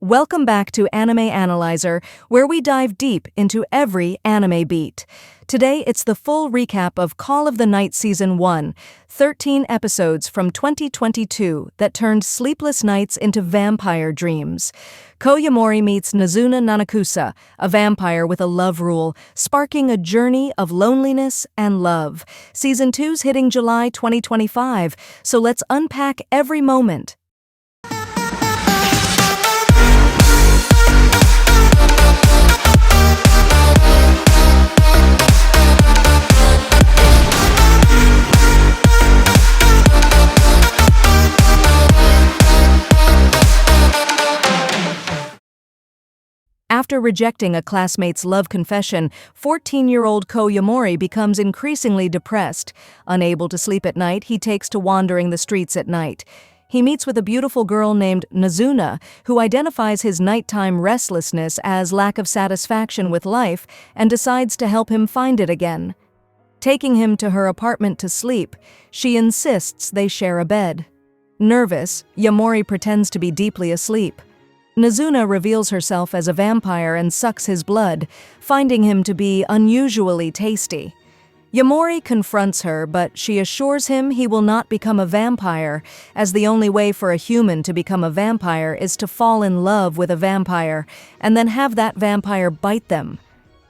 Welcome back to Anime Analyzer, where we dive deep into every anime beat. Today, it's the full recap of Call of the Night Season 1, 13 episodes from 2022 that turned sleepless nights into vampire dreams. Ko Yamori meets Nazuna Nanakusa, a vampire with a love rule, sparking a journey of loneliness and love. Season 2's hitting July 2025, so let's unpack every moment. After rejecting a classmate's love confession, 14-year-old Ko Yamori becomes increasingly depressed. Unable to sleep at night, he takes to wandering the streets at night. He meets with a beautiful girl named Nazuna, who identifies his nighttime restlessness as lack of satisfaction with life and decides to help him find it again. Taking him to her apartment to sleep, she insists they share a bed. Nervous, Yamori pretends to be deeply asleep. Nazuna reveals herself as a vampire and sucks his blood, finding him to be unusually tasty. Yamori confronts her, but she assures him he will not become a vampire, as the only way for a human to become a vampire is to fall in love with a vampire and then have that vampire bite them.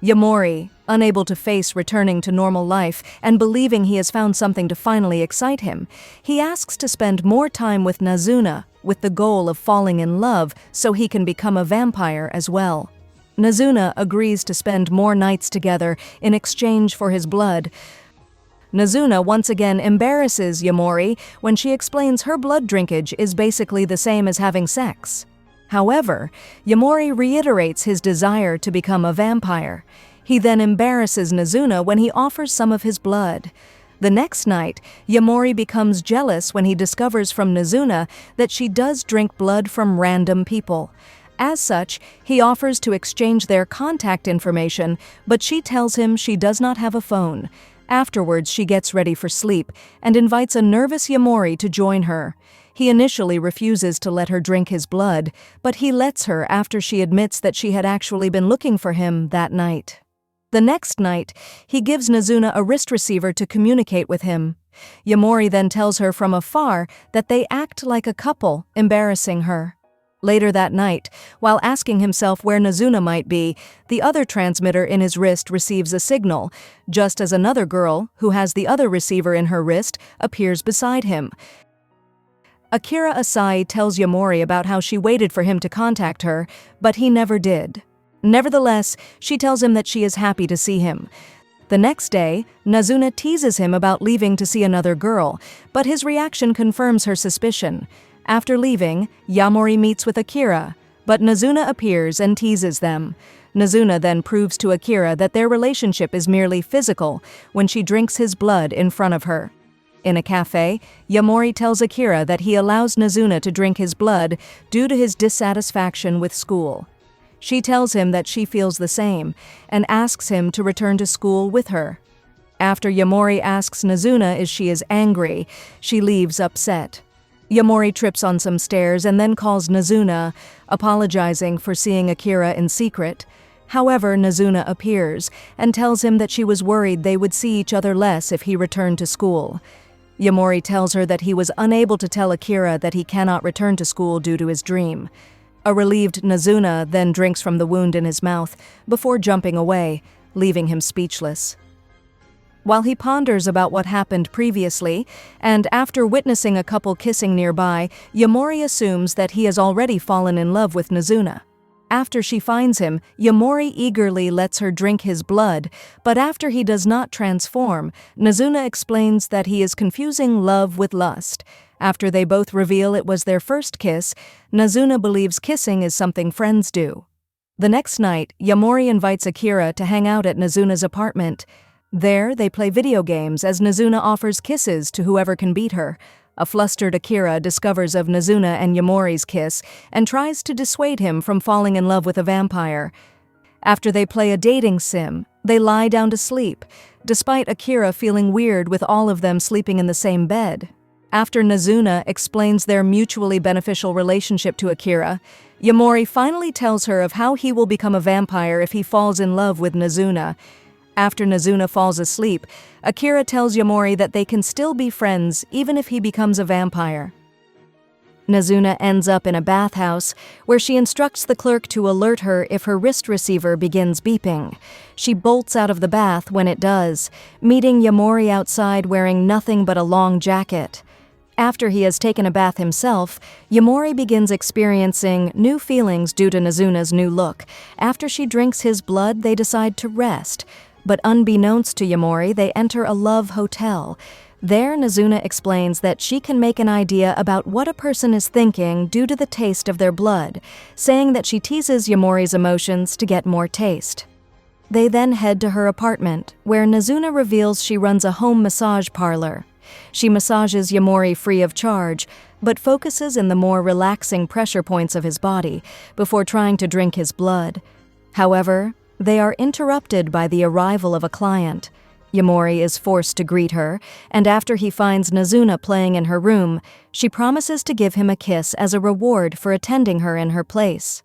Yamori, unable to face returning to normal life and believing he has found something to finally excite him, he asks to spend more time with Nazuna, with the goal of falling in love so he can become a vampire as well. Nazuna agrees to spend more nights together in exchange for his blood. Nazuna once again embarrasses Yamori when she explains her blood drinkage is basically the same as having sex. However, Yamori reiterates his desire to become a vampire. He then embarrasses Nazuna when he offers some of his blood. The next night, Yamori becomes jealous when he discovers from Nazuna that she does drink blood from random people. As such, he offers to exchange their contact information, but she tells him she does not have a phone. Afterwards, she gets ready for sleep and invites a nervous Yamori to join her. He initially refuses to let her drink his blood, but he lets her after she admits that she had actually been looking for him that night. The next night, he gives Nazuna a wrist receiver to communicate with him. Yamori then tells her from afar that they act like a couple, embarrassing her. Later that night, while asking himself where Nazuna might be, the other transmitter in his wrist receives a signal, just as another girl, who has the other receiver in her wrist, appears beside him. Akira Asai tells Yamori about how she waited for him to contact her, but he never did. Nevertheless, she tells him that she is happy to see him. The next day, Nazuna teases him about leaving to see another girl, but his reaction confirms her suspicion. After leaving, Yamori meets with Akira, but Nazuna appears and teases them. Nazuna then proves to Akira that their relationship is merely physical when she drinks his blood in front of her. In a cafe, Yamori tells Akira that he allows Nazuna to drink his blood due to his dissatisfaction with school. She tells him that she feels the same and asks him to return to school with her. After Yamori asks Nazuna if she is angry, she leaves upset. Yamori trips on some stairs and then calls Nazuna, apologizing for seeing Akira in secret. However, Nazuna appears and tells him that she was worried they would see each other less if he returned to school. Yamori tells her that he was unable to tell Akira that he cannot return to school due to his dream. A relieved Nazuna then drinks from the wound in his mouth before jumping away, leaving him speechless. While he ponders about what happened previously, and after witnessing a couple kissing nearby, Yamori assumes that he has already fallen in love with Nazuna. After she finds him, Yamori eagerly lets her drink his blood, but after he does not transform, Nazuna explains that he is confusing love with lust. After they both reveal it was their first kiss, Nazuna believes kissing is something friends do. The next night, Yamori invites Akira to hang out at Nazuna's apartment. There, they play video games as Nazuna offers kisses to whoever can beat her. A flustered Akira discovers of Nazuna and Yamori's kiss and tries to dissuade him from falling in love with a vampire. After they play a dating sim, they lie down to sleep, despite Akira feeling weird with all of them sleeping in the same bed. After Nazuna explains their mutually beneficial relationship to Akira, Yamori finally tells her of how he will become a vampire if he falls in love with Nazuna. After Nazuna falls asleep, Akira tells Yamori that they can still be friends even if he becomes a vampire. Nazuna ends up in a bathhouse, where she instructs the clerk to alert her if her wrist receiver begins beeping. She bolts out of the bath when it does, meeting Yamori outside wearing nothing but a long jacket. After he has taken a bath himself, Yamori begins experiencing new feelings due to Nazuna's new look. After she drinks his blood, they decide to rest. But unbeknownst to Yamori, they enter a love hotel. There, Nazuna explains that she can make an idea about what a person is thinking due to the taste of their blood, saying that she teases Yamori's emotions to get more taste. They then head to her apartment, where Nazuna reveals she runs a home massage parlor. She massages Yamori free of charge, but focuses in the more relaxing pressure points of his body before trying to drink his blood. However, they are interrupted by the arrival of a client. Yamori is forced to greet her, and after he finds Nazuna playing in her room, she promises to give him a kiss as a reward for attending her in her place.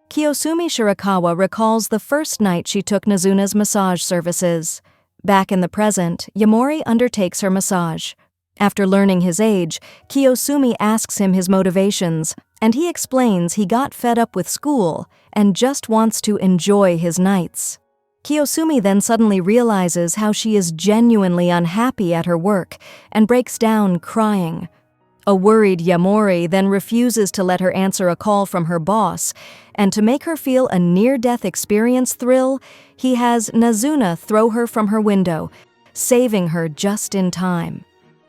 Kiyosumi Shirakawa recalls the first night she took Nazuna's massage services. Back in the present, Yamori undertakes her massage. After learning his age, Kiyosumi asks him his motivations, and he explains he got fed up with school and just wants to enjoy his nights. Kiyosumi then suddenly realizes how she is genuinely unhappy at her work and breaks down crying. A worried Yamori then refuses to let her answer a call from her boss, and to make her feel a near-death experience thrill, he has Nazuna throw her from her window, saving her just in time.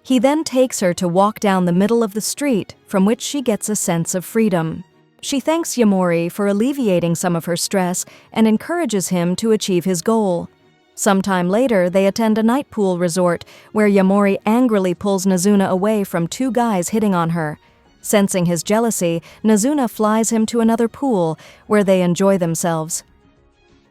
He then takes her to walk down the middle of the street, from which she gets a sense of freedom. She thanks Yamori for alleviating some of her stress and encourages him to achieve his goal. Sometime later, they attend a night pool resort where Yamori angrily pulls Nazuna away from two guys hitting on her. Sensing his jealousy, Nazuna flies him to another pool where they enjoy themselves.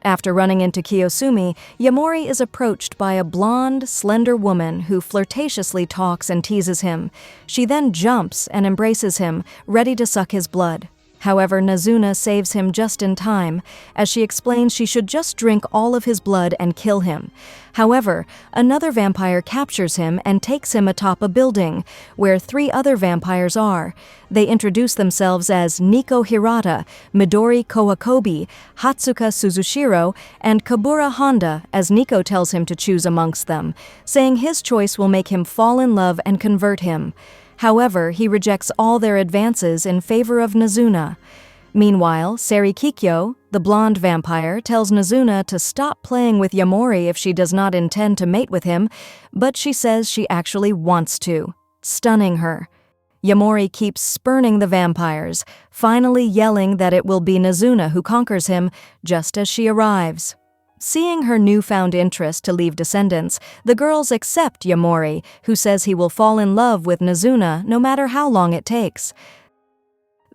After running into Kiyosumi, Yamori is approached by a blonde, slender woman who flirtatiously talks and teases him. She then jumps and embraces him, ready to suck his blood. However, Nazuna saves him just in time, as she explains she should just drink all of his blood and kill him. However, another vampire captures him and takes him atop a building, where 3 other vampires are. They introduce themselves as Nico Hirata, Midori Kowakobi, Hatsuka Suzushiro, and Kabura Honda, as Nico tells him to choose amongst them, saying his choice will make him fall in love and convert him. However, he rejects all their advances in favor of Nazuna. Meanwhile, Seri Kikyo, the blonde vampire, tells Nazuna to stop playing with Yamori if she does not intend to mate with him, but she says she actually wants to, stunning her. Yamori keeps spurning the vampires, finally yelling that it will be Nazuna who conquers him just as she arrives. Seeing her newfound interest to leave descendants, the girls accept Yamori, who says he will fall in love with Nazuna no matter how long it takes.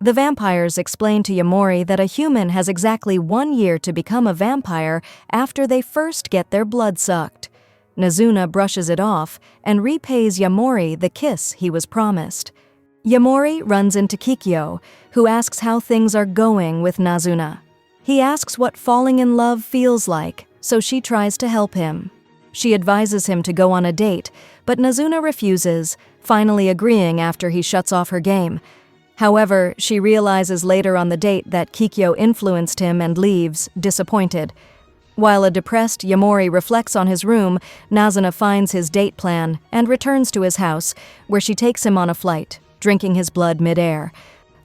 The vampires explain to Yamori that a human has exactly 1 year to become a vampire after they first get their blood sucked. Nazuna brushes it off and repays Yamori the kiss he was promised. Yamori runs into Kikyo, who asks how things are going with Nazuna. He asks what falling in love feels like, so she tries to help him. She advises him to go on a date, but Nazuna refuses, finally agreeing after he shuts off her game. However, she realizes later on the date that Kikyo influenced him and leaves, disappointed. While a depressed Yamori reflects on his room, Nazuna finds his date plan and returns to his house, where she takes him on a flight, drinking his blood mid-air.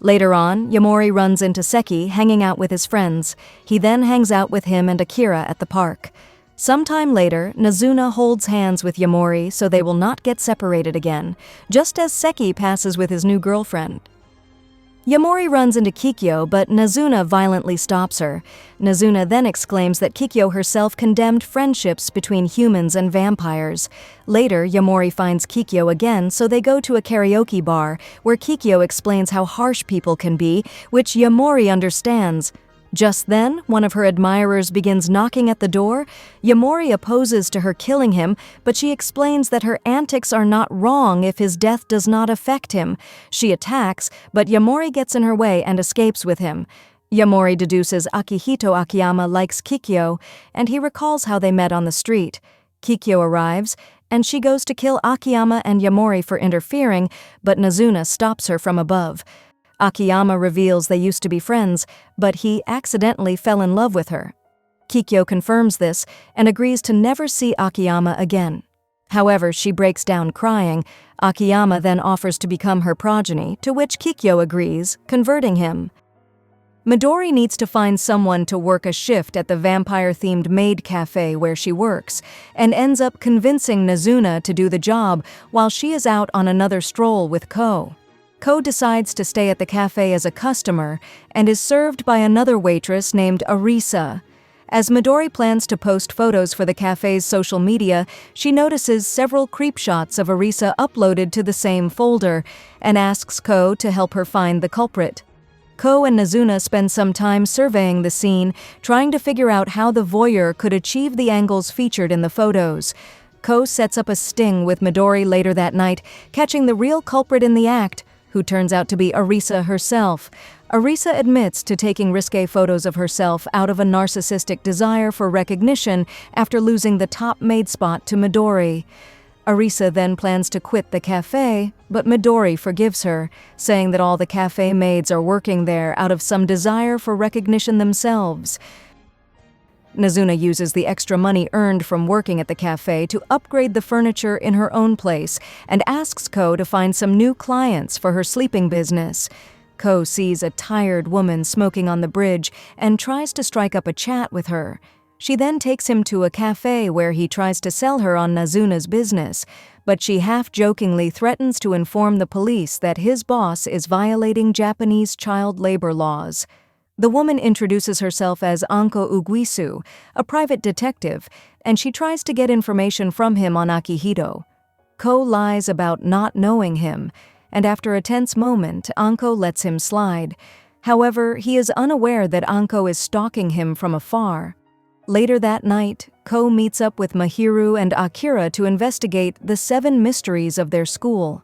Later on, Yamori runs into Seki hanging out with his friends. He then hangs out with him and Akira at the park. Sometime later, Nazuna holds hands with Yamori so they will not get separated again, just as Seki passes with his new girlfriend. Yamori runs into Kikyo, but Nazuna violently stops her. Nazuna then exclaims that Kikyo herself condemned friendships between humans and vampires. Later, Yamori finds Kikyo again, so they go to a karaoke bar, where Kikyo explains how harsh people can be, which Yamori understands. Just then, one of her admirers begins knocking at the door. Yamori opposes to her killing him, but she explains that her antics are not wrong if his death does not affect him. She attacks, but Yamori gets in her way and escapes with him. Yamori deduces Akihito Akiyama likes Kikyo, and he recalls how they met on the street. Kikyo arrives, and she goes to kill Akiyama and Yamori for interfering, but Nazuna stops her from above. Akiyama reveals they used to be friends, but he accidentally fell in love with her. Kikyo confirms this and agrees to never see Akiyama again. However, she breaks down crying. Akiyama then offers to become her progeny, to which Kikyo agrees, converting him. Midori needs to find someone to work a shift at the vampire-themed maid cafe where she works, and ends up convincing Nazuna to do the job while she is out on another stroll with Ko. Ko decides to stay at the cafe as a customer and is served by another waitress named Arisa. As Midori plans to post photos for the cafe's social media, she notices several creep shots of Arisa uploaded to the same folder and asks Ko to help her find the culprit. Ko and Nazuna spend some time surveying the scene, trying to figure out how the voyeur could achieve the angles featured in the photos. Ko sets up a sting with Midori later that night, catching the real culprit in the act, who turns out to be Arisa herself. Arisa admits to taking risque photos of herself out of a narcissistic desire for recognition after losing the top maid spot to Midori. Arisa then plans to quit the cafe, but Midori forgives her, saying that all the cafe maids are working there out of some desire for recognition themselves. Nazuna uses the extra money earned from working at the cafe to upgrade the furniture in her own place and asks Ko to find some new clients for her sleeping business. Ko sees a tired woman smoking on the bridge and tries to strike up a chat with her. She then takes him to a cafe where he tries to sell her on Nazuna's business, but she half-jokingly threatens to inform the police that his boss is violating Japanese child labor laws. The woman introduces herself as Anko Uguisu, a private detective, and she tries to get information from him on Akihito. Ko lies about not knowing him, and after a tense moment, Anko lets him slide. However, he is unaware that Anko is stalking him from afar. Later that night, Ko meets up with Mahiru and Akira to investigate the 7 mysteries of their school.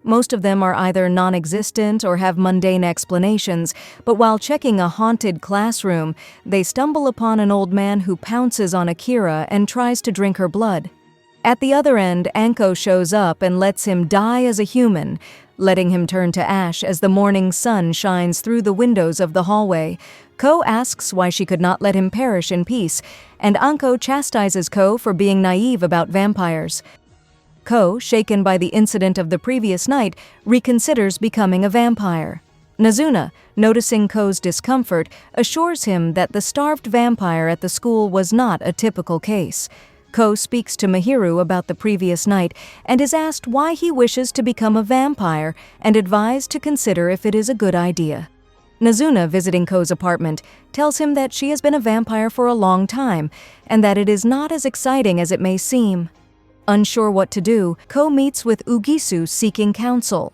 Most of them are either non-existent or have mundane explanations, but while checking a haunted classroom, they stumble upon an old man who pounces on Akira and tries to drink her blood. At the other end, Anko shows up and lets him die as a human, letting him turn to ash as the morning sun shines through the windows of the hallway. Ko asks why she could not let him perish in peace, and Anko chastises Ko for being naive about vampires. Ko, shaken by the incident of the previous night, reconsiders becoming a vampire. Nazuna, noticing Ko's discomfort, assures him that the starved vampire at the school was not a typical case. Ko speaks to Mahiru about the previous night and is asked why he wishes to become a vampire and advised to consider if it is a good idea. Nazuna, visiting Ko's apartment, tells him that she has been a vampire for a long time and that it is not as exciting as it may seem. Unsure what to do, Ko meets with Ugisu seeking counsel.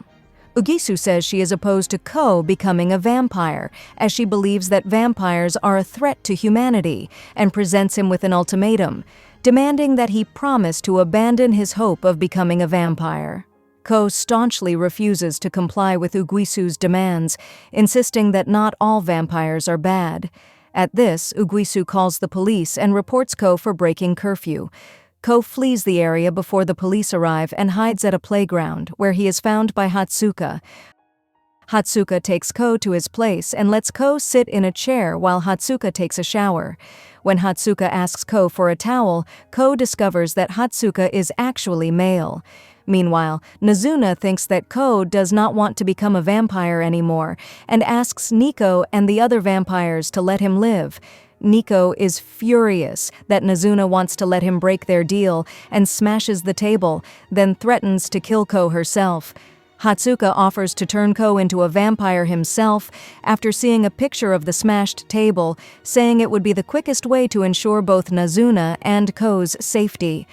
Ugisu says she is opposed to Ko becoming a vampire, as she believes that vampires are a threat to humanity, and presents him with an ultimatum, demanding that he promise to abandon his hope of becoming a vampire. Ko staunchly refuses to comply with Ugisu's demands, insisting that not all vampires are bad. At this, Ugisu calls the police and reports Ko for breaking curfew. Ko flees the area before the police arrive and hides at a playground, where he is found by Hatsuka. Hatsuka takes Ko to his place and lets Ko sit in a chair while Hatsuka takes a shower. When Hatsuka asks Ko for a towel, Ko discovers that Hatsuka is actually male. Meanwhile, Nazuna thinks that Ko does not want to become a vampire anymore and asks Nico and the other vampires to let him live. Nico is furious that Nazuna wants to let him break their deal and smashes the table, then threatens to kill Ko herself. Hatsuka offers to turn Ko into a vampire himself after seeing a picture of the smashed table, saying it would be the quickest way to ensure both Nazuna and Ko's safety.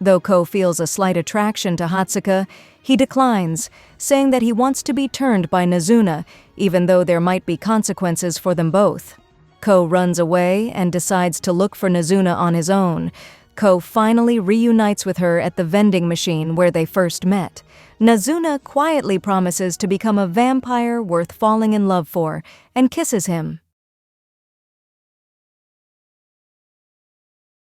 Though Ko feels a slight attraction to Hatsuka, he declines, saying that he wants to be turned by Nazuna, even though there might be consequences for them both. Ko runs away and decides to look for Nazuna on his own. Ko finally reunites with her at the vending machine where they first met. Nazuna quietly promises to become a vampire worth falling in love for and kisses him.